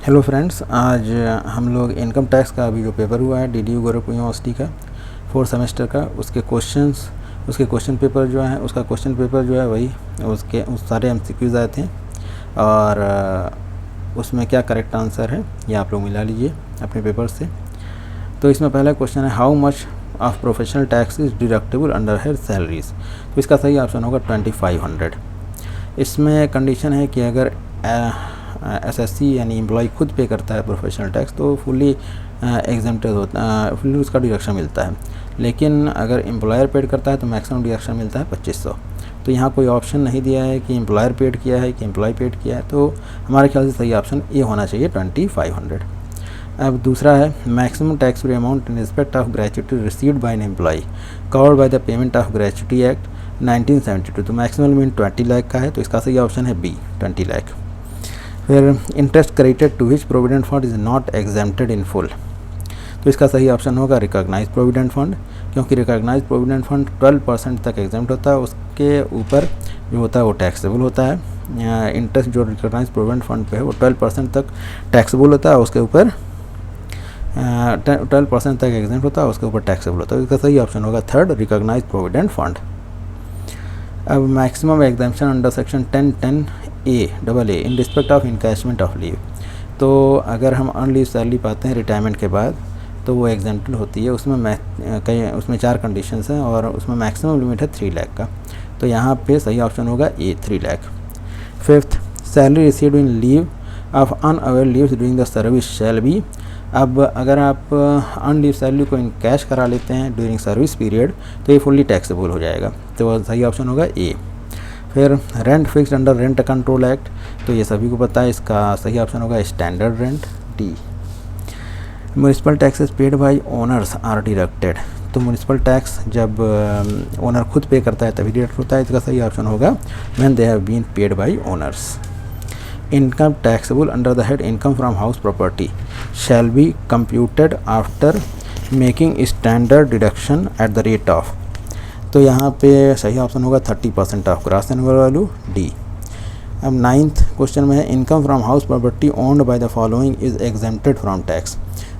Hello friends, आज हम लोग इनकम टैक्स का अभी जो पेपर हुआ है DDU गोरखपुर यूनिवर्सिटी का 4th सेमेस्टर का उसके क्वेश्चन पेपर जो है उसका क्वेश्चन पेपर जो है वही उस सारे MCQs आए थे और उसमें क्या करेक्ट आंसर है ये आप लोग मिला लीजिए अपने पेपर से। तो इसमें पहला क्वेश्चन है how much of professional tax is deductible under her salaries. तो इसका सही ऑप्शन होगा 2500। इसमें कंडीशन है कि अगर SSC यानी एम्प्लॉय खुद पे करता है प्रोफेशनल टैक्स तो फुली एग्जेम्प्टेड होता है, फुली उसका डिडक्शन मिलता है। लेकिन अगर एम्प्लॉयर पेड करता है तो मैक्सिमम डिडक्शन मिलता है 2500। तो यहाँ कोई ऑप्शन नहीं दिया है कि एम्प्लॉयर पेड किया है कि एम्प्लॉय पेड किया है, तो हमारे ख्याल से सही ऑप्शन ये होना चाहिए 2500। अब दूसरा है maximum tax free amount in respect of gratuity received by an employee covered by the payment of gratuity act 1972। तो मैक्सिमम लिमिट 20 लाख का है, तो इसका सही ऑप्शन है बी 20 लाख। फिर interest credited to which provident fund is not exempted in full. तो इसका सही ऑप्शन होगा रिकॉग्नाइज प्रोविडेंट फंड, क्योंकि रिकॉग्नाइज प्रोविडेंट फंड 12% तक एग्जेम्प्ट होता है, उसके ऊपर जो होता है वो टैक्सेबल होता है। इंटरेस्ट जो रिकॉग्नाइज प्रोविडेंट फंड पे है वो 12% तक टैक्सेबल होता है, उसके ऊपर 12% तक एग्जेम्प्ट होता है, उसके ऊपर टैक्सेबल होता है। इसका सही ऑप्शन होगा थर्ड रिकॉग्नाइज प्रोविडेंट फंड। अब maximum exemption under section 10(10)(a) in respect of encashment of leave. तो अगर हम अनलीव सैलरी पाते हैं रिटायरमेंट के बाद तो वो एग्जेम्प्टेड होती है। उसमें 4 कंडीशंस हैं और उसमें मैक्सिमम लिमिट है 3 लाख का। तो यहाँ पे सही ऑप्शन होगा ए 3 lakh. Fifth, salary received in leave of unaware leaves during the service shall be. अब अगर आप अनलीव सैलरी को इन कैश करा लेते हैं ड्यूरिंग सर्विस पीरियड तो ये फुल्ली टैक्सेबल हो जाएगा, तो सही ऑप्शन होगा ए। फिर rent fixed under rent control act, तो ये सभी को पता है, इसका सही ऑप्शन होगा standard rent D. Municipal taxes paid by owners are deducted. तो म्यूनिसिपल टैक्स जब ओनर खुद पे करता है तभी डिडक्ट होता है, इसका सही ऑप्शन होगा when they have been paid by owners. Income taxable under the head income from house property shall be computed after making standard deduction at the rate of. तो यहाँ पे सही ऑप्शन होगा 30% of gross annual value D. अब 9th question में है income from house property owned by the following is exempted from tax.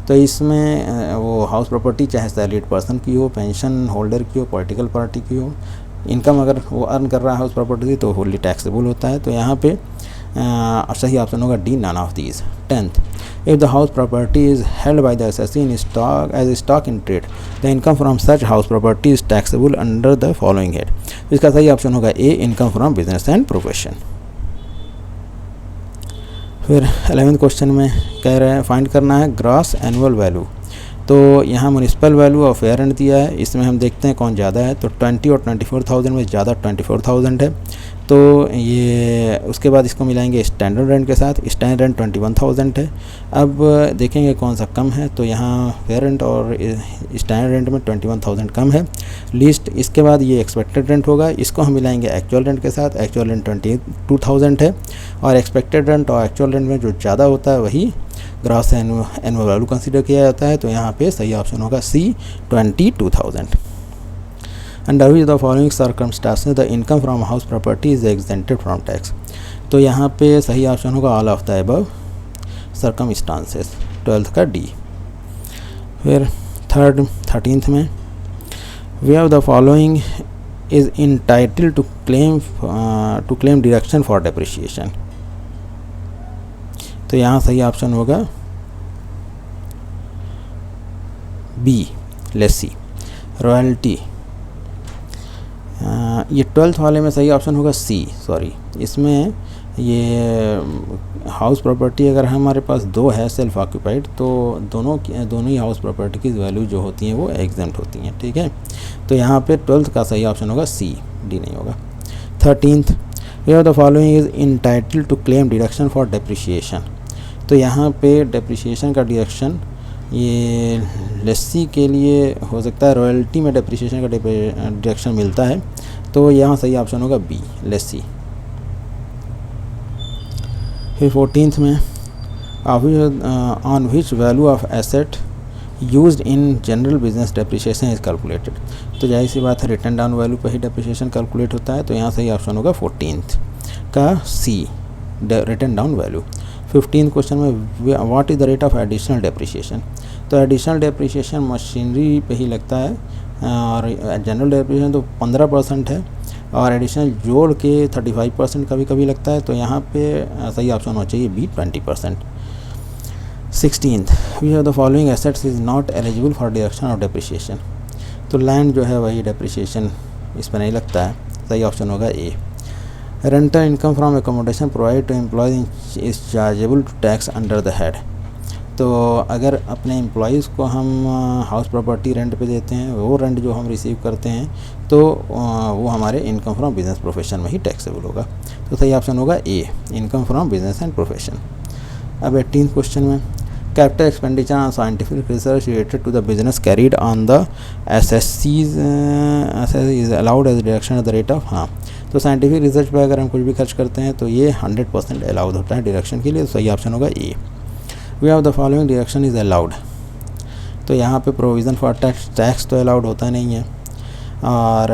तो इसमें वो हाउस प्रॉपर्टी चाहे सैलरीड पर्सन की हो, पेंशन होल्डर की हो, पॉलिटिकल पार्टी की हो, इनकम अगर वो अर्न कर रहा है हाउस प्रॉपर्टी से तो फुल्ली टैक्सेबल होता है। तो यहाँ पे सही ऑप्शन होगा D none of these. 10th, if the house property is held by the SSC in stock as a stock in trade, the income from such house property is taxable under the following head। इसका सही option होगा A income from business and profession. फिर 11th question में कह रहे हैं find करना है ग्रॉस एनुअल वैल्यू। तो यहाँ municipal value of fair rent दिया है, इसमें हम देखते हैं कौन ज़्यादा है। तो 20 और 24,000 में ज़्यादा 24,000 है, तो ये उसके बाद इसको मिलाएंगे स्टैंडर्ड रेंट के साथ। स्टैंडर्ड रेंट 21,000 है। अब देखेंगे कौन सा कम है, तो यहाँ फेयर रेंट और स्टैंडर्ड रेंट में 21,000 कम है लीस्ट। इसके बाद ये एक्सपेक्टेड रेंट होगा, इसको हम मिलाएंगे एक्चुअल रेंट के साथ। एक्चुअल रेंट 22,000 है और एक्सपेक्टेड रेंट और एक्चुअल रेंट में जो ज़्यादा होता है वही ग्रॉस एनुअल वैल्यू कंसीडर किया जाता है। तो यहाँ पे सही ऑप्शन होगा C 22,000। Under which the following circumstances the income from house property is exempted from tax. तो यहाँ पे सही ऑप्शन होगा all of the above circumstances, 12th का डी। फिर 13th में way of the following is entitle to claim deduction for depreciation. तो यहाँ सही ऑप्शन होगा बी लेसी। रॉयल्टी, ये 12th वाले में सही ऑप्शन होगा सी, सॉरी। इसमें ये हाउस प्रॉपर्टी अगर हमारे पास 2 है सेल्फ ऑक्यूपाइड तो दोनों ही हाउस प्रॉपर्टी की वैल्यू जो होती हैं वो एग्जेम्प्ट होती हैं, ठीक है। तो यहाँ पे 12th का सही ऑप्शन होगा सी, डी नहीं होगा। 13th, way of the following is entitle to claim deduction for depreciation. तो यहाँ पे डेप्रिसिएशन का डिडक्शन ये लस्सी के लिए हो सकता है, रॉयल्टी में डेप्रिसिएशन का डिडक्शन मिलता है, तो यहाँ सही ऑप्शन होगा बी लस्सी। फिर 14th में on which value of asset used in general business depreciation is calculated. तो जाहिर सी बात है रिटर्न डाउन वैल्यू पर ही डेप्रिसिएशन कैलकुलेट होता है, तो यहाँ सही ऑप्शन होगा 14th का सी रिटर्न डाउन वैल्यू। 15 क्वेश्चन में what is the rate of additional depreciation. तो एडिशनल डेप्रिसिएशन मशीनरी पे ही लगता है और जनरल डेप्रिसिएशन तो 15% है और एडिशनल जोड़ के 35% कभी कभी लगता है। तो यहाँ पे सही ऑप्शन होना चाहिए B 20%। 16th, which of the following assets is not eligible for deduction of depreciation। तो लैंड जो है वही डेप्रिसिएशन इस पर नहीं लगता है, सही ऑप्शन होगा A. Rental income from accommodation provide to employees is chargeable to tax under the head. तो अगर अपने एम्प्लॉयज़ को हम हाउस प्रॉपर्टी रेंट पे देते हैं, वो रेंट जो हम रिसीव करते हैं तो वो हमारे इनकम फ्रॉम बिजनेस प्रोफेशन में ही टैक्सेबल होगा। तो सही ऑप्शन होगा A, income from business and profession. अब 18th क्वेश्चन में capital expenditure on scientific research related to the business carried on the assessees is allowed as deduction at the rate of. हाँ, तो scientific research पे अगर हम कुछ भी खर्च करते हैं तो ये 100% अलाउड होता है डिडक्शन के लिए। तो सही ऑप्शन होगा A. We have the following deduction is allowed. तो यहाँ पे प्रोविज़न फॉर टैक्स तो अलाउड होता नहीं है और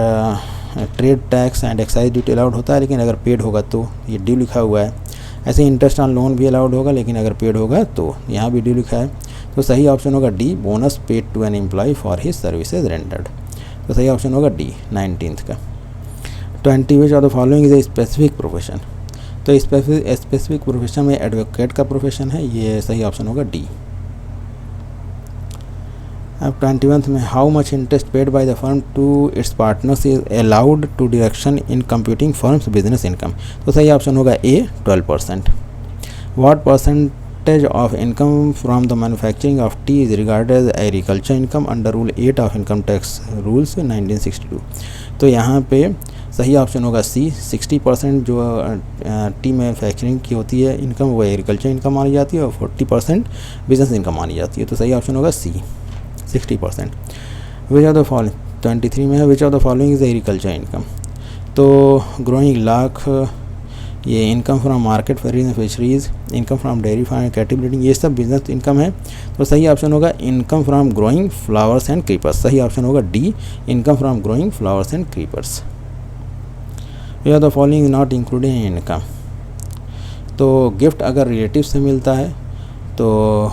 trade tax and excise duty allowed होता है, लेकिन अगर पेड होगा तो ये ड्यू लिखा हुआ है। ऐसे इंटरेस्ट ऑन लोन भी अलाउड होगा, लेकिन अगर पेड होगा तो यहाँ भी ड्यू लिखा है। तो सही ऑप्शन होगा D, bonus paid to an employee for his services rendered. तो सही ऑप्शन होगा डी 19th का। 20 which of the following is a specific profession. तो स्पेसिफिक प्रोफेशन में एडवोकेट का प्रोफेशन है, ये सही ऑप्शन होगा डी। अब 21th में how much interest paid by the firm to its partners is allowed to deduction in computing firm's business income. तो सही ऑप्शन होगा ए 12%। What percentage of income from the manufacturing of tea is regarded as agriculture income under rule 8 of income tax rules 1962। तो यहाँ पे सही option होगा C, 60% जो T manufacturing की होती है इनकम वो एग्रीकल्चर इनकम मानी जाती है और 40% बिजनेस इनकम मानी जाती है। तो सही ऑप्शन होगा C 60%। Which of the following 23 में है which of the following is agriculture income. तो ग्रोइंग लाख, ये income from market ferries and fisheries, income from dairy farm cattle breeding, ये सब बिजनेस इनकम है। तो सही ऑप्शन होगा income from growing flowers and creepers. सही ऑप्शन होगा D, income from growing flowers and creepers. Which of the following is not included in income. तो gift अगर रिलेटिव से मिलता है तो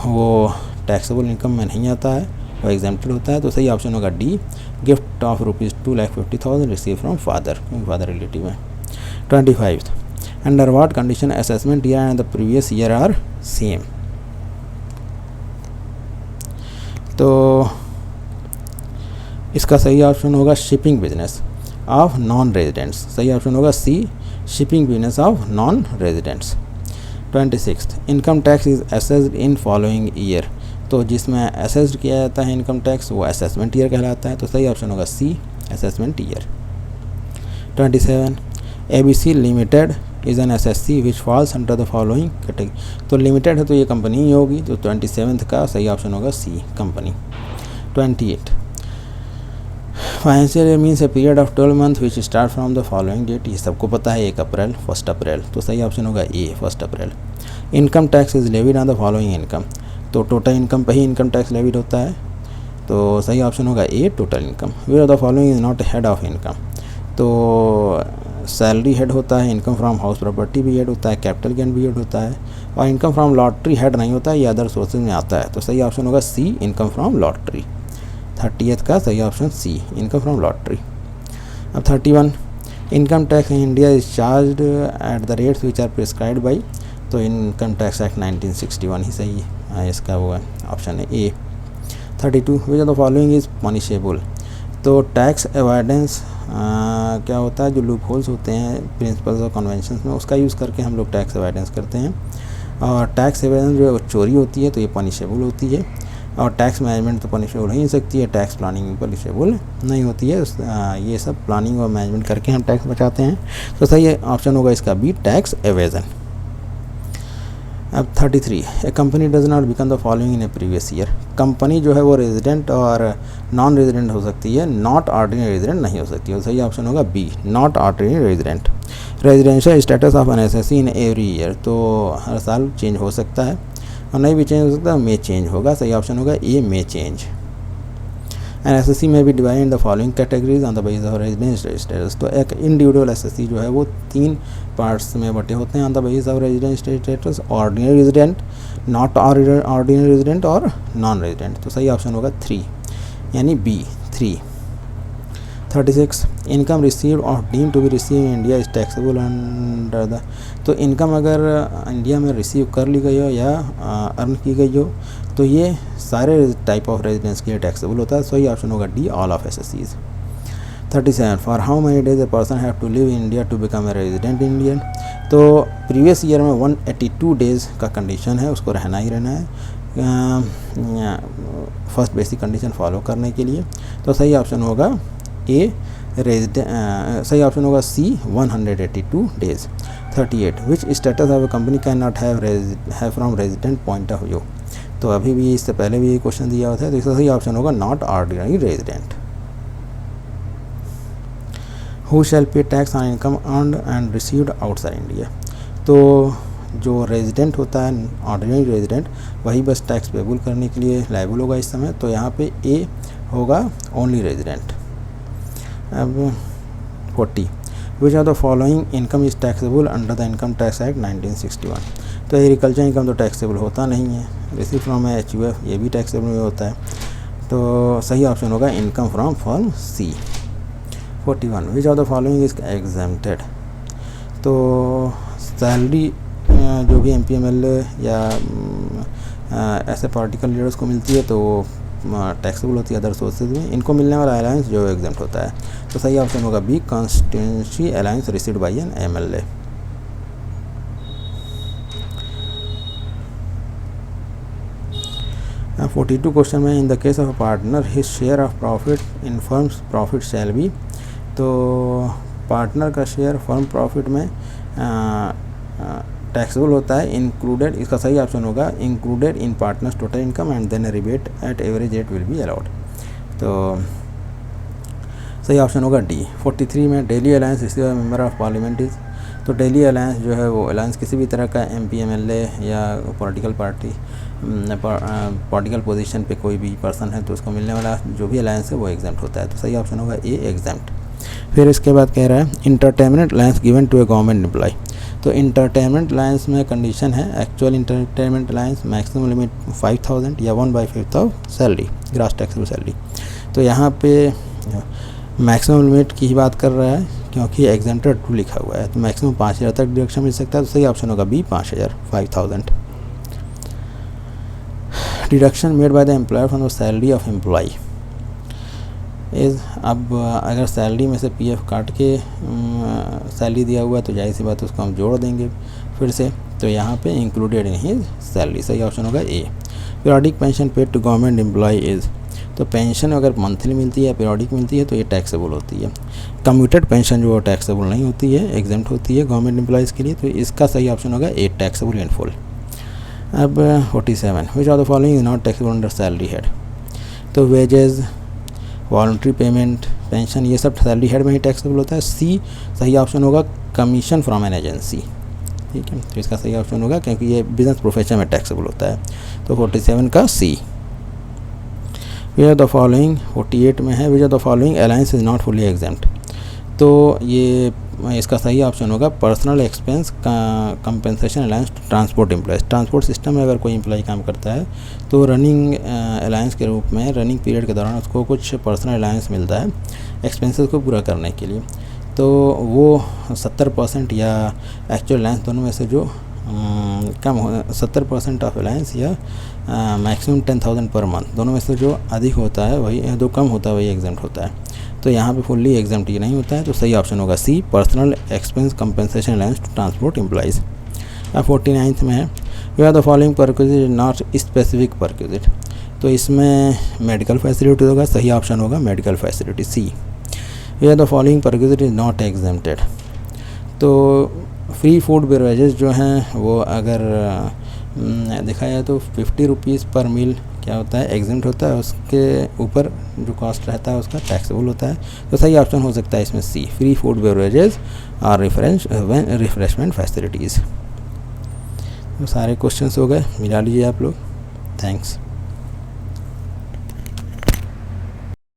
वो टैक्सेबल इनकम में नहीं आता है, वो एग्जेम्प्टेड होता है। तो सही ऑप्शन होगा D, gift of ₹2,50,000 receive from father, father relative है। 25th, under what condition assessment year and the previous year are same. तो इसका सही ऑप्शन होगा shipping business of non residents. सही ऑप्शन होगा C, shipping business of non residents. 26th, income tax is assessed in following year. तो जिसमें assessed किया जाता है इनकम टैक्स वो असेसमेंट ईयर कहलाता है। तो सही ऑप्शन होगा सी, assessment year. 27, ABC limited is an assessee which falls under the following category. तो लिमिटेड है तो ये कंपनी ही होगी। तो 27th का सही ऑप्शन होगा C, company. 28, financial year means a period of 12 month which start from the following date. ये सबको पता है 1 अप्रैल, 1 अप्रैल। तो सही ऑप्शन होगा A, 1 April. Income tax is levied on the following income. तो टोटल इनकम पे ही इनकम टैक्स लेविड होता है। तो सही ऑप्शन होगा A, total income. Which of the following is not head of income. तो सैलरी हेड होता है, इनकम फ्रॉम हाउस प्रॉपर्टी भी हेड होता है, कैपिटल गेन भी हेड होता है और इनकम फ्रॉम लॉटरी हेड नहीं होता है, ये अदर सोर्सेज में आता है। तो सही ऑप्शन होगा सी, इनकम फ्रॉम लॉटरी। 30th का सही option C, income from lottery. अब 31, income tax in India is charged at the rates which are prescribed by. तो इनकम टैक्स एक्ट 1961 ही सही है, इसका वो है ऑप्शन है A. 32, which of the following is punishable. तो टैक्स अवॉइडेंस क्या होता है, जो लूप होल्स होते हैं प्रिंसिपल्स और कन्वेंशंस में, उसका यूज़ करके हम लोग टैक्स अवॉइडेंस करते हैं। और टैक्स अवॉइडेंस जो चोरी होती है तो ये पनिशेबल होती है। और टैक्स मैनेजमेंट तो पनिशेबल हो ही नहीं सकती है, टैक्स प्लानिंग पनिशेबल नहीं होती है। ये सब प्लानिंग और मैनेजमेंट करके हम टैक्स बचाते हैं। तो सही ऑप्शन होगा इसका बी, टैक्स एवेजन। अब 33, a company does not become the following in a previous year. Company जो है वो रेजिडेंट और नॉन रेजिडेंट हो सकती है, नॉट ऑर्डिनरी रेजिडेंट नहीं हो सकती है। सही ऑप्शन होगा B, not ordinary resident. Residential status of an assessee in every year. तो हर साल चेंज हो सकता है और नहीं भी चेंज हो सकता है, मे चेंज होगा। सही ऑप्शन होगा ए, मे चेंज। एंड एसएससी में भी divide in the following categories on the basis of residence status. तो एक इंडिविजुअल एसएससी जो है वो 3 पार्ट्स में बटे होते हैं on the basis of residence status, ordinary resident, not ordinary resident और नॉन रेजिडेंट। तो सही ऑप्शन होगा 3 यानी बी 3। 36 इनकम रिसीव्ड और deem to be receive in India is taxable under the. तो इनकम अगर इंडिया में रिसीव कर ली गई हो या अर्न की गई हो तो ये सारे टाइप ऑफ रेजिडेंस के लिए टैक्सेबल होता है। सही ऑप्शन होगा D all of assessees. 37 for how many days a person have to live in India to become a resident Indian. तो प्रीवियस ईयर में 182 डेज़ का कंडीशन है, उसको रहना ही रहना है फर्स्ट बेसिक कंडीशन फॉलो करने के लिए। तो सही ऑप्शन होगा ए सही ऑप्शन होगा सी 182 days. 38 which status of A company can not have from resident point of view. तो अभी भी इससे पहले भी ये क्वेश्चन दिया हुआ था, तो इसका सही ऑप्शन होगा not ordinary resident. Who shall pay tax on income earned and received outside India. तो जो रेजिडेंट होता है ऑर्डिनरी रेजिडेंट वही बस टैक्स पेबल करने के लिए लायबल होगा इस समय। तो यहाँ पे ए होगा ओनली रेजिडेंट। अब 40 which are the following income is taxable under the income tax act 1961। तो एग्रीकल्चर इनकम तो टैक्सेबल होता नहीं है, रिसीव फ्रॉम HUF ये भी टैक्सेबल में होता है। तो सही ऑप्शन होगा income from firm C. 41 which are the following is exempted. तो सैलरी जो भी MPMLA या ऐसे पॉलिटिकल लीडर्स को मिलती है तो टैक्सेबल होती है अदर सोर्सेज में। इनको मिलने वाला अलायंस जो एग्जेम्प्ट होता है। तो सही ऑप्शन होगा B constituency allowance received by an MLA। Now 42 question में in the case of a partner his share of profit in firm's profit shall be. तो पार्टनर का शेयर फर्म प्रॉफिट में टैक्सेबल होता है इंक्लूडेड। इसका सही option होगा included in partner's total income and then rebate at average rate will be allowed. तो सही ऑप्शन होगा डी। 43 में daily allowance receive member of parliament is. तो डेली अलायंस जो है वो अलायंस किसी भी तरह का MPMLA या पॉलिटिकल पार्टी पॉलिटिकल पोजीशन पे कोई भी पर्सन है तो उसको मिलने वाला जो भी अलायंस है वो एग्जेम्प्ट होता है। तो सही ऑप्शन होगा ए एग्जेम्प्ट। फिर इसके बाद कह रहा है entertainment allowance given to a government employ. तो इंटरटेनमेंट अलायंस में कंडीशन है actual entertainment allowance maximum limit 5000 या 1/5 of salary gross taxable salary. तो यहाँ पे मैक्सिमम लिमिट की ही बात कर रहा है क्योंकि एग्जेम्प्टेड टू लिखा हुआ है। तो मैक्सिमम 5000 तक डिडक्शन मिल सकता है। तो सही ऑप्शन होगा B 5000। Deduction made by the employer from the salary of employ is. अब अगर सैलरी में से PF काट के सैलरी दिया हुआ है तो जाहिर सी बात उसको हम जोड़ देंगे फिर से। तो यहाँ पे इंक्लूडेड इन हिज सैलरी। सही ऑप्शन होगा A. Periodic pension paid to government employee is. तो पेंशन अगर मंथली मिलती है या पीरियडिक मिलती है तो ये टैक्सेबल होती है। कम्यूटेड पेंशन जो टैक्सेबल नहीं होती है एग्जेम्प्ट होती है गवर्नमेंट एम्प्लॉयज़ के लिए। तो इसका सही ऑप्शन होगा ए टैक्सेबल इन फुल। अब 47 which are the following is not taxable under salary head. तो वेजेस वॉलंटरी पेमेंट पेंशन ये सब सैलरी हेड में ही टैक्सेबल होता है। सी सही ऑप्शन होगा कमीशन फ्रॉम एन एजेंसी। ठीक है, तो इसका सही ऑप्शन होगा क्योंकि ये बिजनेस प्रोफेशन में टैक्सेबल होता है। तो 47 का C. Which are the following 48 में है which are the following allowance is not fully exempt. तो ये इसका सही ऑप्शन होगा personal expense compensation allowance transport employees. Transport system में अगर कोई एम्प्लॉय काम करता है तो रनिंग अलायंस के रूप में रनिंग पीरियड के दौरान उसको कुछ पर्सनल अलायंस मिलता है एक्सपेंसेस को पूरा करने के लिए। तो वो 70% या एक्चुअल अलायंस दोनों में से जो कम हो 70% ऑफ अलायंस या मैक्सिमम 10,000 पर मंथ दोनों में से जो अधिक होता है वही जो कम होता है वही एग्जेम्प्ट होता है। तो यहाँ पे फुल्ली एग्जेम्प्ट ये नहीं होता है। तो सही ऑप्शन होगा C personal expense compensation allowance to transport employees. 49th में है we are the following perquisite not specific perquisite. तो इसमें मेडिकल फैसिलिटी होगा। सही ऑप्शन होगा medical facility C. We are the following perquisite is not exempted. तो free food beverages जो हैं वो अगर देखा जाए तो 50 रुपीज़ पर मील क्या होता है एग्जेम्प्ट होता है। उसके ऊपर जो कॉस्ट रहता है उसका टैक्सेबल होता है। तो सही ऑप्शन हो सकता है इसमें सी फ्री फूड बेवरेजेस और रिफ्रेशमेंट फैसिलिटीज़। तो सारे क्वेश्चंस हो गए, मिला लीजिए आप लोग। थैंक्स।